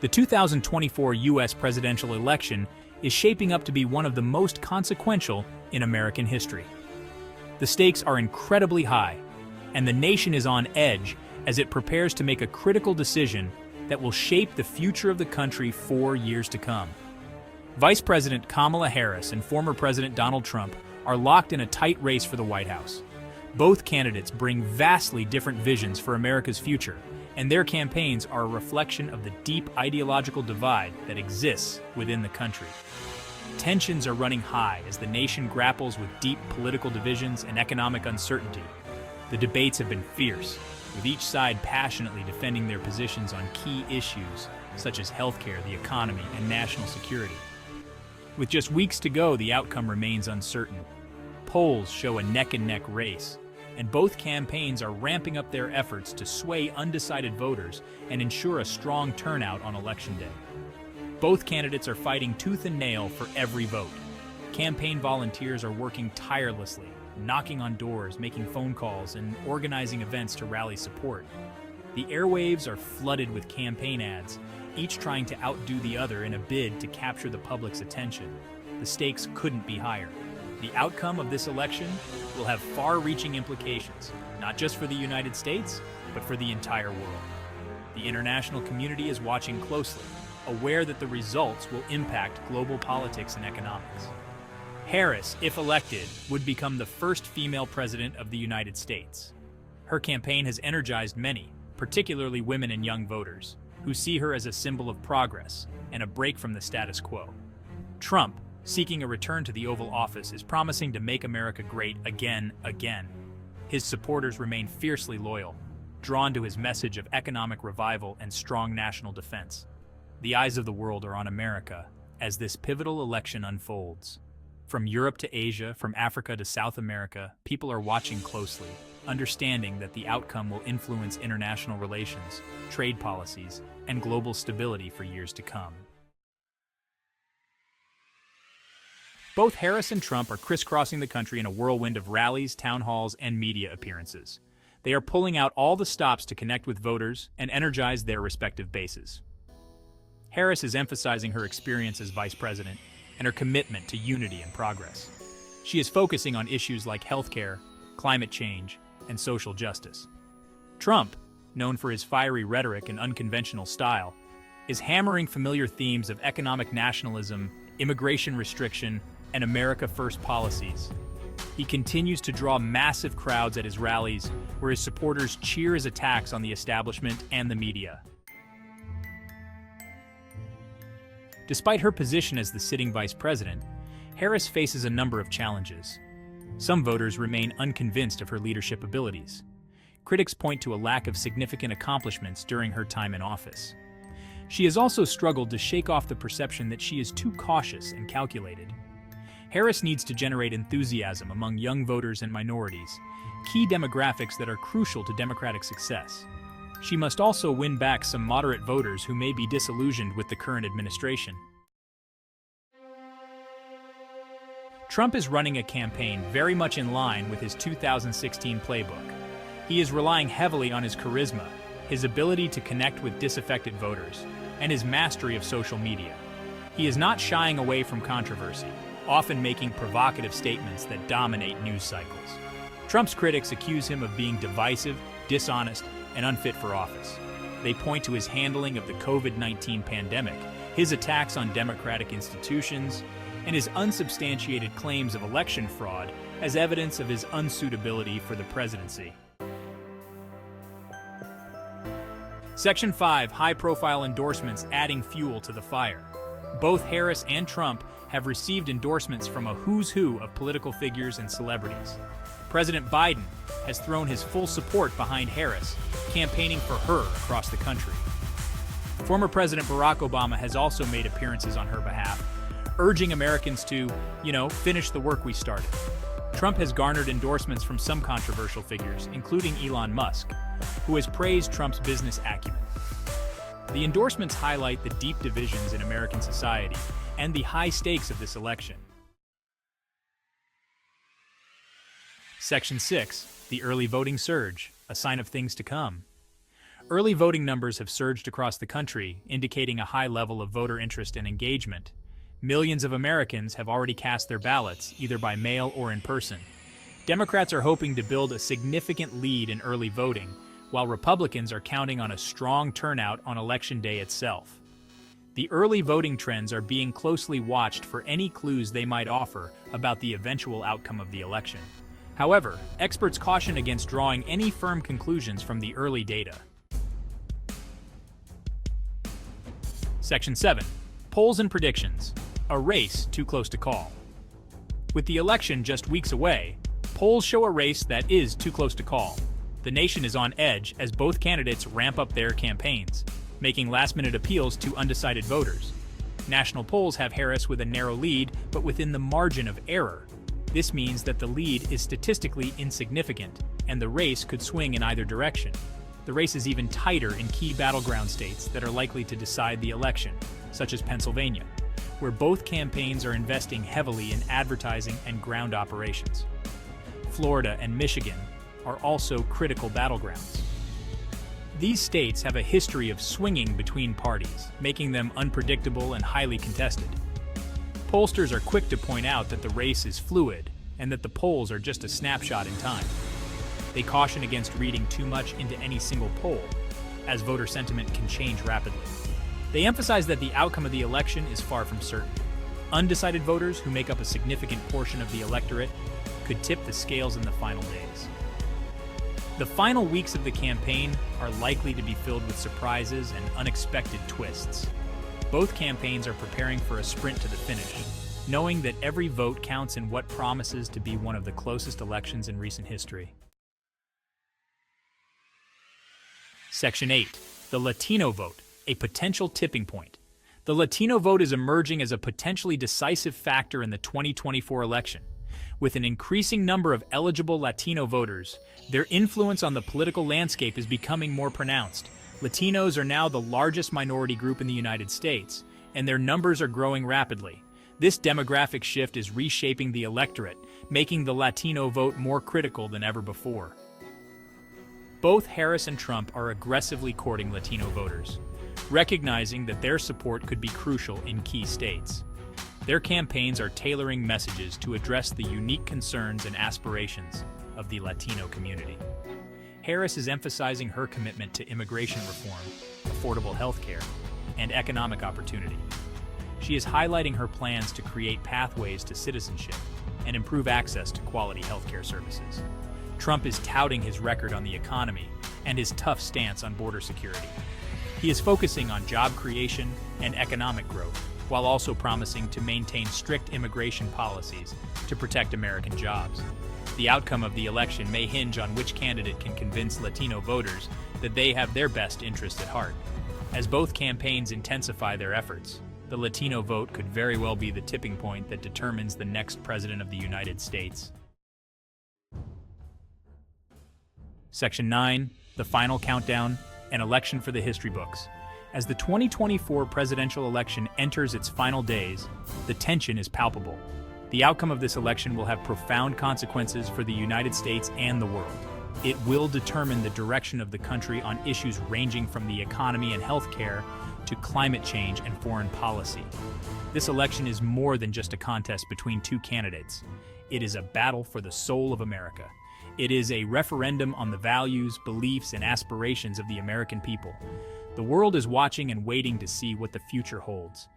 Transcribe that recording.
The 2024 U.S. presidential election is shaping up to be one of the most consequential in American history. The stakes are incredibly high, and the nation is on edge as it prepares to make a critical decision that will shape the future of the country for years to come. Vice President Kamala Harris and former President Donald Trump are locked in a tight race for the White House. Both candidates bring vastly different visions for America's future, and their campaigns are a reflection of the deep ideological divide that exists within the country. Tensions are running high as the nation grapples with deep political divisions and economic uncertainty. The debates have been fierce, with each side passionately defending their positions on key issues such as healthcare, the economy, and national security. With just weeks to go, the outcome remains uncertain. Polls show a neck-and-neck race, and both campaigns are ramping up their efforts to sway undecided voters and ensure a strong turnout on Election Day. Both candidates are fighting tooth and nail for every vote. Campaign volunteers are working tirelessly, knocking on doors, making phone calls, and organizing events to rally support. The airwaves are flooded with campaign ads, each trying to outdo the other in a bid to capture the public's attention. The stakes couldn't be higher. The outcome of this election will have far-reaching implications, not just for the United States, but for the entire world. The international community is watching closely, aware that the results will impact global politics and economics. Harris, if elected, would become the first female president of the United States. Her campaign has energized many, particularly women and young voters, who see her as a symbol of progress and a break from the status quo. Trump, seeking a return to the Oval Office, is promising to make America great again. His supporters remain fiercely loyal, drawn to his message of economic revival and strong national defense. The eyes of the world are on America as this pivotal election unfolds. From Europe to Asia, from Africa to South America, people are watching closely, understanding that the outcome will influence international relations, trade policies, and global stability for years to come. Both Harris and Trump are crisscrossing the country in a whirlwind of rallies, town halls, and media appearances. They are pulling out all the stops to connect with voters and energize their respective bases. Harris is emphasizing her experience as vice president and her commitment to unity and progress. She is focusing on issues like healthcare, climate change, and social justice. Trump, known for his fiery rhetoric and unconventional style, is hammering familiar themes of economic nationalism, immigration restriction, and America First policies. He continues to draw massive crowds at his rallies, where his supporters cheer his attacks on the establishment and the media. Despite her position as the sitting vice president, Harris faces a number of challenges. Some voters remain unconvinced of her leadership abilities. Critics point to a lack of significant accomplishments during her time in office. She has also struggled to shake off the perception that she is too cautious and calculated. Harris needs to generate enthusiasm among young voters and minorities, key demographics that are crucial to Democratic success. She must also win back some moderate voters who may be disillusioned with the current administration. Trump is running a campaign very much in line with his 2016 playbook. He is relying heavily on his charisma, his ability to connect with disaffected voters, and his mastery of social media. He is not shying away from controversy, often making provocative statements that dominate news cycles. Trump's critics accuse him of being divisive, dishonest, and unfit for office. They point to his handling of the COVID-19 pandemic, his attacks on democratic institutions, and his unsubstantiated claims of election fraud as evidence of his unsuitability for the presidency. Section 5, high-profile endorsements adding fuel to the fire. Both Harris and Trump have received endorsements from a who's who of political figures and celebrities. President Biden has thrown his full support behind Harris, campaigning for her across the country. Former President Barack Obama has also made appearances on her behalf, urging Americans to, finish the work we started. Trump has garnered endorsements from some controversial figures, including Elon Musk, who has praised Trump's business acumen. The endorsements highlight the deep divisions in American society and the high stakes of this election. Section 6, the early voting surge, a sign of things to come. Early voting numbers have surged across the country, indicating a high level of voter interest and engagement. Millions of Americans have already cast their ballots, either by mail or in person. Democrats are hoping to build a significant lead in early voting, while Republicans are counting on a strong turnout on Election Day itself. The early voting trends are being closely watched for any clues they might offer about the eventual outcome of the election. However, experts caution against drawing any firm conclusions from the early data. Section 7. Polls and predictions. A race too close to call. With the election just weeks away, polls show a race that is too close to call. The nation is on edge as both candidates ramp up their campaigns, making last-minute appeals to undecided voters. National polls have Harris with a narrow lead, but within the margin of error. This means that the lead is statistically insignificant, and the race could swing in either direction. The race is even tighter in key battleground states that are likely to decide the election, such as Pennsylvania, where both campaigns are investing heavily in advertising and ground operations. Florida and Michigan are also critical battlegrounds. These states have a history of swinging between parties, making them unpredictable and highly contested. Pollsters are quick to point out that the race is fluid and that the polls are just a snapshot in time. They caution against reading too much into any single poll, as voter sentiment can change rapidly. They emphasize that the outcome of the election is far from certain. Undecided voters, who make up a significant portion of the electorate, could tip the scales in the final days. The final weeks of the campaign are likely to be filled with surprises and unexpected twists. Both campaigns are preparing for a sprint to the finish, knowing that every vote counts in what promises to be one of the closest elections in recent history. Section 8. The Latino vote, a potential tipping point. The Latino vote is emerging as a potentially decisive factor in the 2024 election. With an increasing number of eligible Latino voters, their influence on the political landscape is becoming more pronounced. Latinos are now the largest minority group in the United States, and their numbers are growing rapidly. This demographic shift is reshaping the electorate, making the Latino vote more critical than ever before. Both Harris and Trump are aggressively courting Latino voters, recognizing that their support could be crucial in key states. Their campaigns are tailoring messages to address the unique concerns and aspirations of the Latino community. Harris is emphasizing her commitment to immigration reform, affordable health care, and economic opportunity. She is highlighting her plans to create pathways to citizenship and improve access to quality healthcare services. Trump is touting his record on the economy and his tough stance on border security. He is focusing on job creation and economic growth, while also promising to maintain strict immigration policies to protect American jobs. The outcome of the election may hinge on which candidate can convince Latino voters that they have their best interest at heart. As both campaigns intensify their efforts, the Latino vote could very well be the tipping point that determines the next president of the United States. Section 9, the final countdown, an election for the history books. As the 2024 presidential election enters its final days, the tension is palpable. The outcome of this election will have profound consequences for the United States and the world. It will determine the direction of the country on issues ranging from the economy and healthcare to climate change and foreign policy. This election is more than just a contest between two candidates. It is a battle for the soul of America. It is a referendum on the values, beliefs, and aspirations of the American people. The world is watching and waiting to see what the future holds.